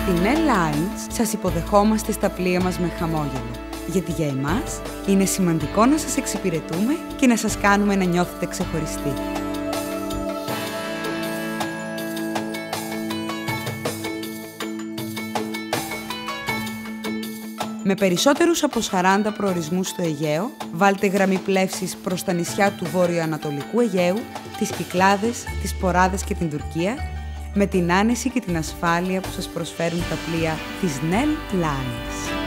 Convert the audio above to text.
Στην Airlines σας υποδεχόμαστε στα πλοία μας με χαμόγελο, γιατί για εμάς είναι σημαντικό να σας εξυπηρετούμε και να σας κάνουμε να νιώθετε ξεχωριστοί. Με περισσότερους από 40 προορισμούς στο Αιγαίο, βάλτε γραμμή πλεύσης προς τα νησιά του βορειοανατολικού Αιγαίου, τις Κυκλάδες, τις Ποράδες και την Τουρκία, με την άνεση και την ασφάλεια που σας προσφέρουν τα πλοία της Nel Lines.